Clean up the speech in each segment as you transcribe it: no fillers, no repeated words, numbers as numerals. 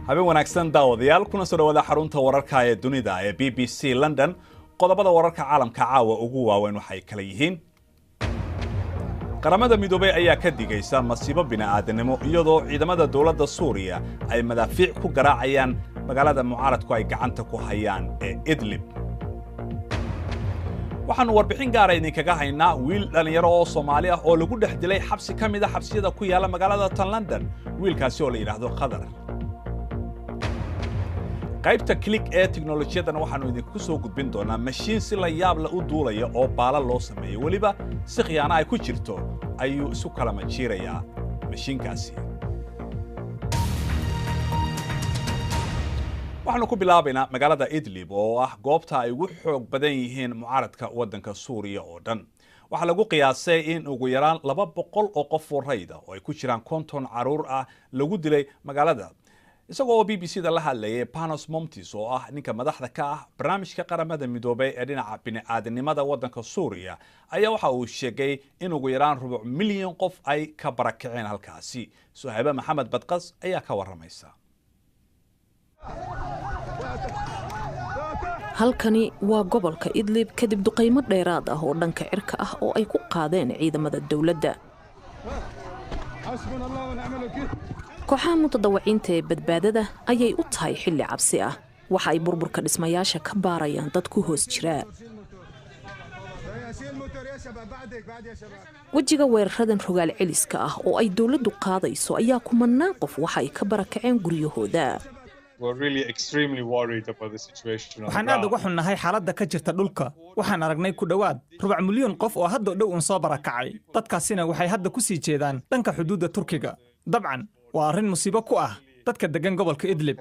habeen wanaagsan daawadayaal kuna soo dhawaada xarunta wararka ee dunida ee BBC London qodobada wararka caalamka caawa ugu waaweyn waxay kala yihiin qaramada midoobay ayaa ka digaysa masiibo bini'aadanimo iyadoo ciidamada dawladda Suuriya ay madaafiic ku garaacayaan magaalada mucaaradku ay gacanta ku hayaan ee Idlib waxaan warbixin gaar ah idinkaga haynaa wiil dhalinyaro oo Soomaali ah oo lagu dhex dilay xabsi ka mid ah xabsiyada ku yaala magaalada London wiilkaasi oo la yiraahdo Qadar qaybta click ee teknolojiyadan waxaanu idinku soo gudbin doonaa mashiin si la yaab la u duulaya oo baala loo sameeyo waliba si khiyaano ay ku jirto ayuu isu kala majiirayaa mashiinkaasi waxaanu ku bilaabaynaa magaalada Idlib oo ah goobta ay ugu xoog badan yihiin mucaaradka waddanka Suuriya oo dhan waxaa lagu qiyaasay in ugu yaraan 200 oo qof oo rayda oo ay ku jiraan 50 caruur ah lagu dilay magaalada isagoo BBC-da la hadlayay Panos Momtis oo ah ninka madaxda ka ah barnaamijka qaramada midoobay ee dhinaca bini'aadanimada waddanka Suuriya ayaa waxa uu sheegay in ugu yaraan 4 milyan qof ay ka barakaceen halkaasi Suhayba Maxamed Badqas ayaa ka waramaysa halkani waa gobolka Idlib kadib duqeymo dheeraad ah oo dhanka cirka ah oo ay ku qaadeen ciidamada dawladda kooxaha mutadawiciinta ee badbaadada ayay u tahay xilli cabsi ah waxa ay burburka dhismayaasha ka baarayaan dad ku hoos jira wajiga weeraradan rogaal celiska ah oo ay dawladdu qaadayso ayaa kumanaan qof waxa ay ka barakaceen guryahooda waxaan aad uga xunnahay xaaladda ka jirta dhulka waxaan aragnay ku dhowaad 4 milyan qof oo hadda dhow soo barakacay dadkaasina waxay hadda ku sii jeedaan dhanka xuduudda Turkiga dabcan waa arrin musiibo ku ah dadka degan gobolka Idlib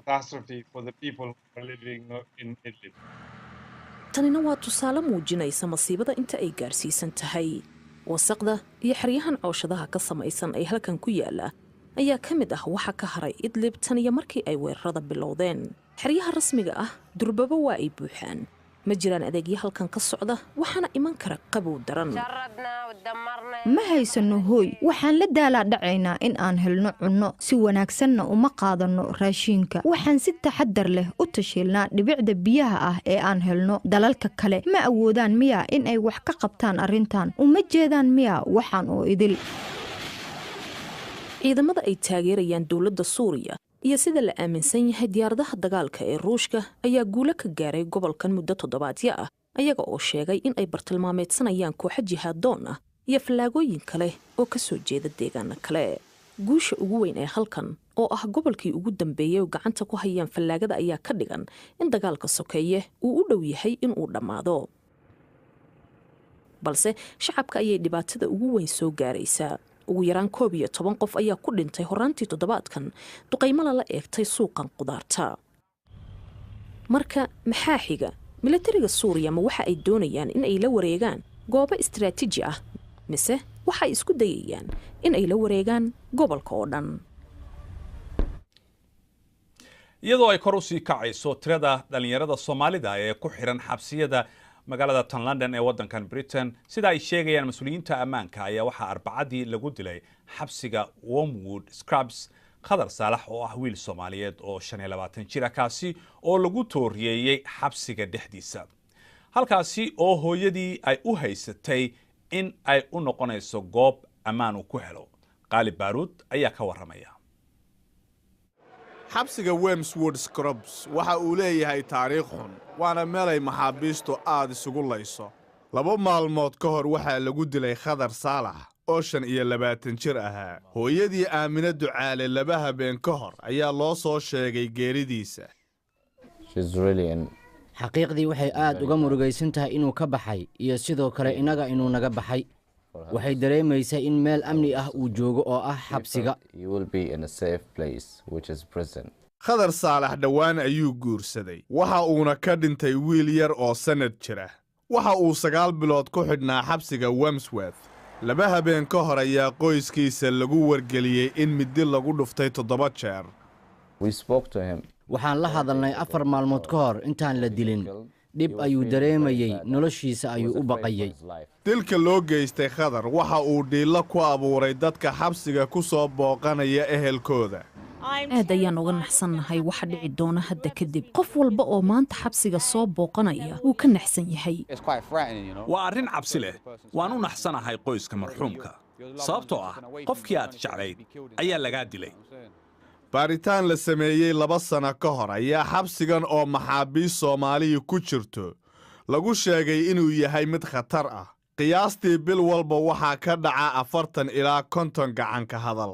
tanina waa tusaale muujinaysa masiibada inta ay gaarsiisan tahay wasaqda iyo xeryahan cooshadaha ka samaysan ay halkan ku yaala ayaa ka mid ah waxa ka haray Idlib tan iyo markii ay weerarada bilowdeen xeryaha rasmiga ah durbaba waa ay buuxaan ma jiraan adeegyo halkan ka socda waxaana iman kara qabow daran ma haysano hooy waxaan la daalaa dhacaynaa in aan helno cunno si wanaagsanna uma qaadano raashinka waxaan si taxadar leh u tashiilnaa dhibicda biyaha ah ee aan helno dalalka kale ma awoodaan miya in ay wax ka qabtaan arrintan uma jeedaan miya waxaan oo idil ciidamada ay taageerayaan dawladda Suuriya iyo sida la aaminsan yahay diyaaradaha dagaalka ee Ruushka ayaa guulo ka gaaray gobolkan muddo toddobaadyo ah ayaga oo sheegay in ay bartilmaameedsanayaan kooxo jihaadoon ah iyo falaagooyin kale oo ka soo jeeda deegaano kale guusha ugu weyn ee halkan oo ah gobolkii ugu dambeeyay oo gacanta ku hayaan falaagada ayaa ka dhigan in dagaalka sokeeye uu u dhow yahay in uu dhammaado balse shacabka ayay dhibaatada ugu weyn soo gaaraysaa ugu yaraan 11 qof ayaa ku dhintay horaantii toddobaadkan duqeymo la eegtay suuqan qudaarta marka maxaa xiga militariga Suuriya ma waxa ay doonayaan in ay la wareegaan goobo istiraatiiji ah mise waxa ay isku dayayaan in ay la wareegaan gobolka oo dhan iyadoo ay kor u sii kacayso tirada dhalinyarada Soomaalida ee ku xiran xabsiyada magaalada London ee waddankan Britain sida ay sheegayaan mas'uuliyiinta ammaanka ayaa waxa arbacadii lagu dilay xabsiga Wormwood Scrubs Qadar Saalax oo ah wiil Soomaaliyeed oo 25 jir ah kaasi oo lagu tooriyeeyay xabsiga dhexdiisa halkaasi oo hooyadii ay u haysatay in ay u noqonayso goob ammaan uu ku helo Qaalib Baaruud ayaa ka waramaya xabsiga Wormwood Scrubs waxa uu leeyahay taariikh xun waana meel ay maxaabiistu aad isugu layso 2 maalmood ka hor waxaa lagu dilay Qadar Saalax oo 25 jir ahaa hooyadii Aamina Ducaale 2 habeen ka hor ayaa loo soo sheegay geeridiisa xaqiiqdii waxay aad uga murugaysan tahay inuu ka baxay iyo sidoo kale inaga inuu naga baxay waxay dareemaysaa in meel amni ah uu joogo oo ah xabsiga Qadar Saalax dhawaan ayuu guursaday waxa uuna ka dhintay wiil yar oo sanad jira waxa uu 9 bilood ku xidhnaa xabsiga Wormsworth 2 habeen ka hor ayaa qoyskiisa lagu wargeliyay in midi lagu dhuftay 7 jeer waxaan la hadalnay 4 maalmood ka hor intaan la dilin dhib ayuu dareemayay noloshiisa ayuu u baqayay dilka loo geystay Qadar waxa uu dhiilo ku abuuray dadka xabsiga ku soo booqanaya ehelkooda aad ayaan uga naxsannahay waxa dhici doona hadda kadib qof walba oo maanta xabsiga soo booqanaya wuu ka naxsan yahay waa arrin cabsi leh waan u naxsanahay qoyska marxuumka sababtoo ah qofkii aad jeclayd ayaa lagaa dilay baaritaan la sameeyey 2 sano ka hor ayaa xabsigan oo maxaabiis Soomaaliya ku jirto lagu sheegay inuu yahay mid khatar ah qiyaastii bil walba waxaa ka dhaca 40 ilaa 50 gacan ka hadal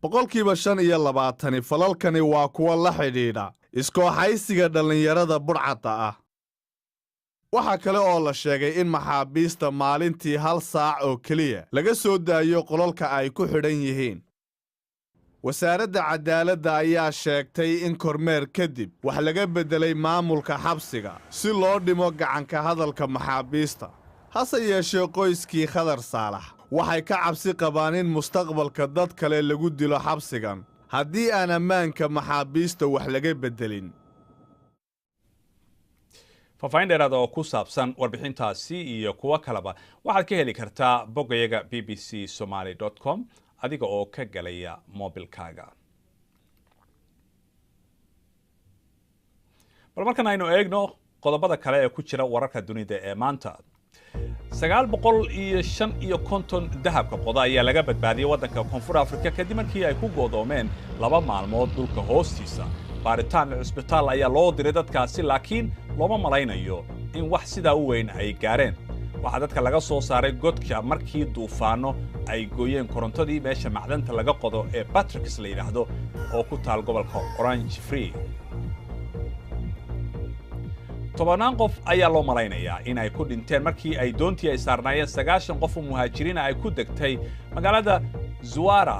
boqolkiiba 25 falalkani waa kuwa la xidhiidha iskooxaysiga dhalinyarada burcadda ah waxa kale oo la sheegay in maxaabiista maalintii 1 saac oo kaliya laga soo daayo qolalka ay ku xidhan yihiin wasaaradda cadaaladda ayaa sheegtay in kormeer kadib wax laga beddelay maamulka xabsiga si loo dhimo gacanka hadalka maxaabiista hase yeeshee qoyskii Khadar Saalax waxay ka cabsi qabaan in mustaqbalka dad kale lagu dilo xabsigan haddii aan ammaanka maxaabiista wax laga beddelin faahfaahin dheeraad oo ku saabsan warbixintaasi iyo kuwa kaleba waxaad ka heli kartaa boggayaga bbcsomali.com adiga oo ka galaya moobilkaaga bal markan aynu eegno qodobada kale ee ku jira wararka dunida ee maanta 950 dahabka qoda ayaa laga badbaadiyay waddanka Koonfur Afrika kadib markii ay ku goodoomeen 2 maalmood dhulka hoostiisa baaritaan cisbitaal ayaa loo diray dadkaasi laakiin looma malaynayo in wax sidaa u weyn ay gaareen waxaa dadka laga soo saaray godka markii duufaano ay gooyeen korontadii meesha macdanta laga qodo ee Patricks la yiraahdo oo ku taal gobolka Orange Free tobanaan qof ayaa loo malaynayaa in ay ku dhinteen markii ay doontii ay saarnaayeen 9 qof oo muhaajiriin ay ku degtay magaalada Zuwara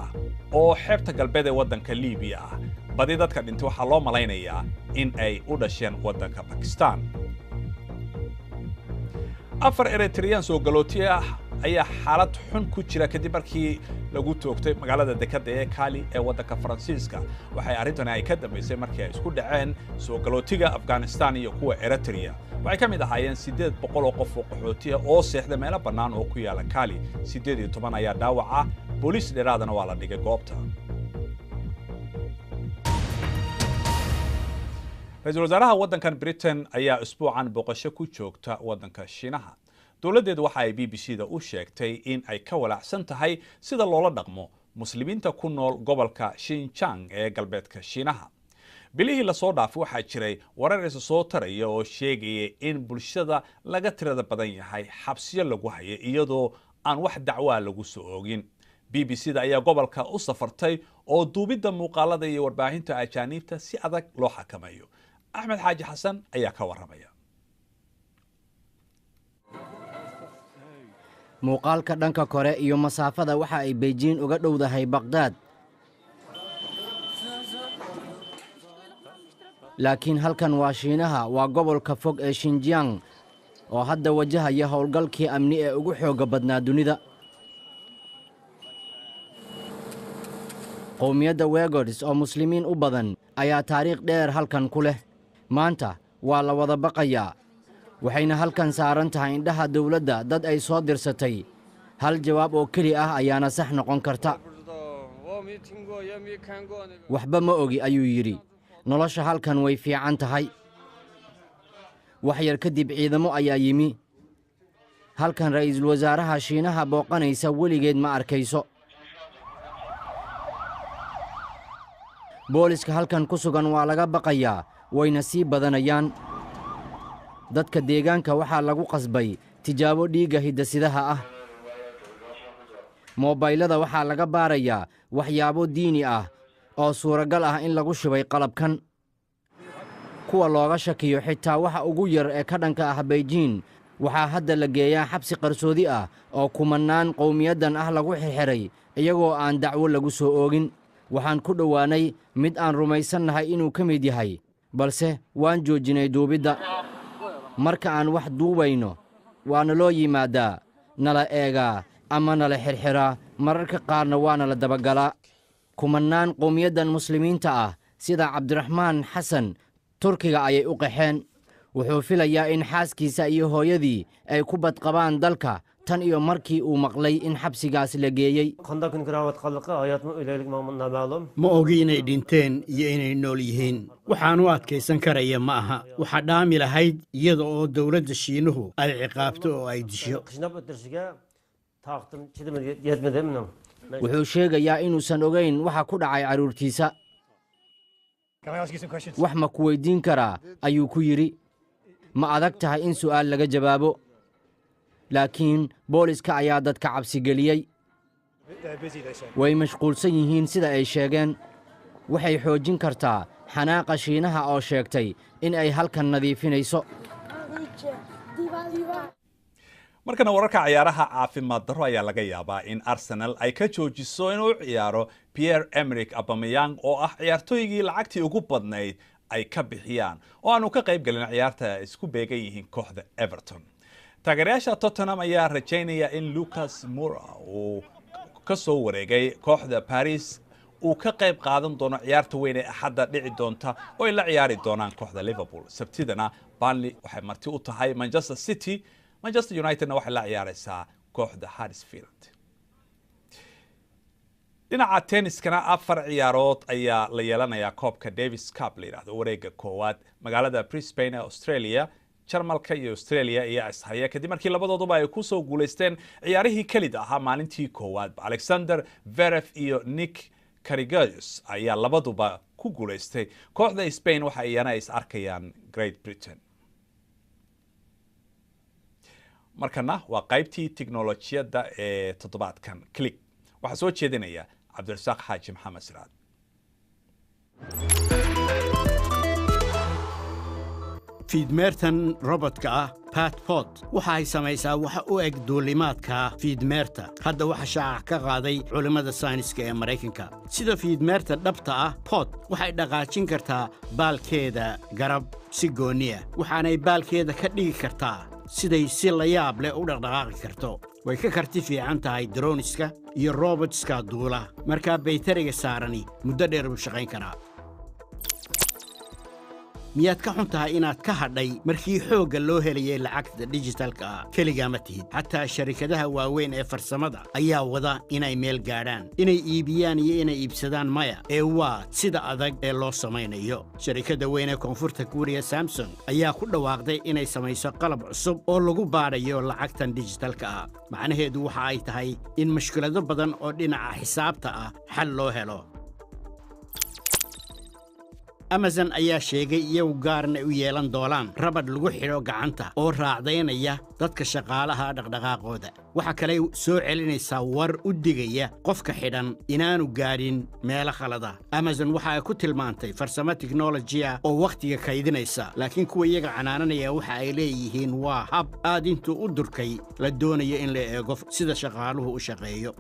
oo xeebta galbeed ee waddanka Liibiya ah badi dadka dhintay waxaa loo malaynayaa in ay u dhasheen waddanka Pakistan 4 Eritrean soo galooti ah ayaa xaalad xun ku jira kadib markii lagu toogtay magaalada dekada ee Kali ee waddanka Faransiiska waxay arrintan ay ka dambeysay markii ay isku dhaceen soo galootiga Afghanistan iyo kuwa Eritrea waxay ka mid ahaayeen 800 oo qof oo qaxooti ah oo seexda meel bannaan oo ku yaala Kali 18 ayaa dhaawaca booliis dheeraadana waa la dhigay goobta Ra'iisul Wasaaraha waddankan Britain ayaa usbuucan booqasho ku joogta waddanka Shiinaha dowladdeedu waxa ay BBC-da u sheegtay in ay ka walaacsan tahay sida loola dhaqmo muslimiinta ku nool gobolka Xinjiang ee galbeedka Shiinaha bilihii la soo dhaafay waxaa jiray warar is soo taraya oo sheegaya in bulshada laga tirada badan yahay xabsiyo lagu hayay iyadoo aan wax dacwaa lagu soo oogin BBC-da ayaa gobolka u safartay oo duubidda muuqaalada iyo warbaahinta ajaaniibta si adag loo xakameeyo Axmed Xaaji Xasan ayaa ka waramaya muuqaalka dhanka kore iyo masaafada waxa ay Beijing uga dhowdahay Baghdad laakiin halkan waa Shiinaha waa gobolka fog ee Xinjiang oo hadda wajahaya howlgalkii amni ee ugu xooga badnaa dunida qowmiyadda Uyghurs oo muslimiin u badan ayaa taariikh dheer halkan ku leh maanta waa la wada baqayaa waxayna halkan saaran tahay indhaha dawladda dad ay soo dirsatay hal jawaab oo keli ah ayaana sax noqon karta waxba ma ogi ayuu yidhi nolosha halkan way fiican tahay wax yar kadib ciidamo ayaa yimi halkan ra'iisul wasaaraha Shiinaha booqanaysa weligeed ma arkayso booliska halkan ku sugan waa laga baqayaa wayna sii badanayaan dadka deegaanka waxaa lagu qasbay tijaabo dhiigga hidasidaha ah moobaylada waxaa laga baarayaa waxyaabo diini ah oo suuragal ah in lagu shubay qalabkan kuwa looga shakiyo xitaa waxa ugu yar ee ka dhanka ah Beijing waxaa hadda la geeyaa xabsi qarsoodi ah oo kumanaan qowmiyaddan ah lagu xirxiray iyagoo aan dacwo lagu soo oogin waxaan ku dhowaanay mid aan rumaysannahay inuu ka mid yahay balse waan joojinay duubidda marka aan wax duubayno waana loo yimaadaa nala eegaa ama nala xirxiraa mararka qaarna waana la dabagalaa kumanaan qowmiyaddan muslimiinta ah sida Cabdiraxmaan Xasan Turkiga ayay u qaxeen wuxuu filayaa in xaaskiisa iyo hooyadii ay ku badqabaan dalka tan iyo markii uu maqlay in xabsigaas la geeyey. ma ogi inay dhinteen iyo inay nool yihiin waxaan u adkaysan karaya ma aha waxaa dhaami lahayd iyada oo dowladda shiinuhu ay ciqaabto oo ay disho. wuxuu sheegayaa inuusan ogayn waxa ku dhacay carruurtiisa. wax ma ku weydiin karaa ayuu ku yidhi. ma adag tahay in su'aal laga jawaabo, laakiin booliska ayaa dadka cabsi geliyey. way mashquulsan yihiin sida ay sheegeen. waxay xoojin kartaa xanaaqa Shiinaha oo sheegtay in ay halkan nadiifinayso. markana wararka ciyaaraha caafimaad darro ayaa laga yaabaa in Arsenal ay ka joojiso inuu ciyaaro Pierre-Emerick Aubameyang oo ah ciyaartooygii lacagtii ugu badnayd ay ka bixiyaan oo aanu ka qayb galin ciyaarta isku beegan yihiin kooxda Everton. taageerayaasha Tottenham ayaa rajaynaya in Lucas Moura uu ka soo wareegay kooxda Paris uu ka qayb qaadan doono ciyaarta weyn ee Axadda dhici doonta oo ay la ciyaari doonaan kooxda Liverpool. Sabtidana Burnley waxay marti u tahay Manchester City. Manchester Unitedna waxay la ciyaaraysaa kooxda Huddersfield. dhinaca tenniskana 4 ciyaarood ayaa la yeelanayaa koobka Davis Cup la yiraahdo wareegga koowaad magaalada Brisbane ee Australia. Jarmalka iyo Australia ayaa ishaya kadib markii labadooduba ay ku soo guuleysteen ciyaarihii kalid ahaa maalintii koowaad. Alexander Zverev iyo Nick Kyrgios ayaa labaduba ku guuleystay. kooxda Spain waxa ayana is arkayaan Great Britain. markana waa qaybtii tiknoolajiyadda ee toddobaadkan click waxaa soo jeedinaya Cabdirasaaq Xaaji Maxamed Siraad. fiidmeertan robotka ah Patpod waxa ay samaysaa waxa u eg duulimaadka fiidmeerta. hadda waxa shaaca ka qaaday culimada sayniska ee Mareykanka. sida fiidmeerta dhabta ah pod waxay dhaqaajin kartaa baalkeeda garab si gooniya waxaanay baalkeeda ka dhigi kartaa siday si la yaab leh u dhaqdhaqaaqi karto. way ka karti fiican tahay droniska iyo robotska duula markaa baytariga saarani muddo dheer buu shaqayn karaa. miyaad ka xun tahay inaad ka hadhay markii xoogga loo helayay lacagta digitalka ah keligaa ma tihid xataa sharikadaha waaweyn ee farsamada ayaa wada inay meel gaadhaan inay iibiyaan iyo inay iibsadaan maya ee waa sida adag ee loo samaynayo. sharikada weyn ee koonfurta Kuuriya Samsung ayaa ku dhawaaqday inay samayso qalab cusub oo lagu baadhayo lacagtan digitalka ah. macnaheedu waxa ay tahay in mushkilado badan oo dhinaca xisaabta ah xal loo helo. Amazon ayaa sheegay iyagu gaarna u yeelan doonaan rabad lagu xidho gacanta oo raacdaynaya dadka shaqaalaha dhaqdhaqaaqooda. waxa kale soo celinaysaa war u digaya qofka xidhan inaanu gaadhin meelo khalada. Amazon waxa ay ku tilmaantay farsamo tiknoolajiya oo waqtiga kaydinaysa, laakiin kuwa iyaga canaananaya waxa ay leeyihiin waa hab aad intuu u durkay la doonayo in la eego sida shaqaaluhu u shaqeeyo.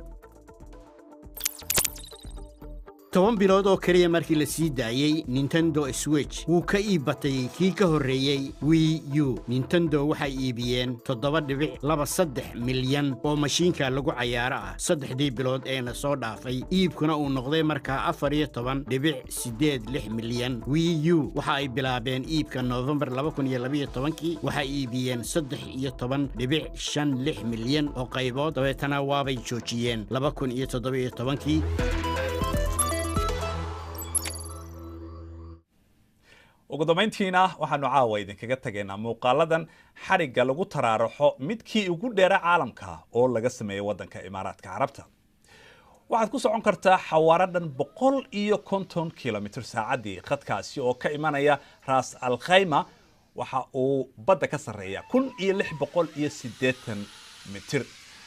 10 bilood oo kaliya markii la sii daayay Nintendo Switch wuu ka iibatay kii ka horreeyay Wii U. Nintendo waxay iibiyeen 7.23 milyan oo mashiinka lagu cayaaro ah 3 bilood ee na soo dhaafay. iibkuna uu noqday markaa 14.86 milyan. Wii U waxa ay bilaabeen iibka November 2012 waxay iibiyeen 13.56 milyan oo qaybood dabeetana waabay joojiyeen 2017. ugu dambeyntiina waxaanu caawa idinkaga tageynaa muuqaaladan xarigga lagu taraaraxo midkii ugu dheera caalamka oo laga sameeyay waddanka Imaaraadka Carabta. waxaad ku socon kartaa xawaare dhan 150 kilomitir saacadii. khadkaasi oo ka imanaya Ras Al Khaimah waxa uu badda ka sarreeya 1680 mitir.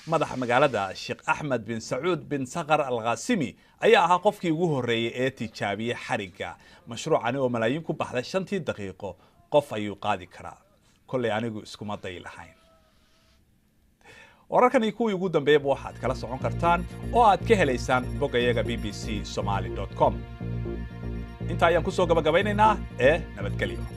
madaxa magaalada Sheikh Ahmed bin Saud bin Saqar Al Qasimi ayaa ahaa qofkii ugu horreeyay ee tijaabiyay xarigga. mashruucani oo malaayiin ku baxday 5 daqiiqo qof ayuu qaadi karaa. kolley anigu iskuma day lahayn. wararkani kuwii ugu dambeeyay waxaad kala socon kartaan oo aad ka helaysaan bogayaga bbcsomali.com. inta ayaan ku soo gabagabeynaynaa nabadgelyo.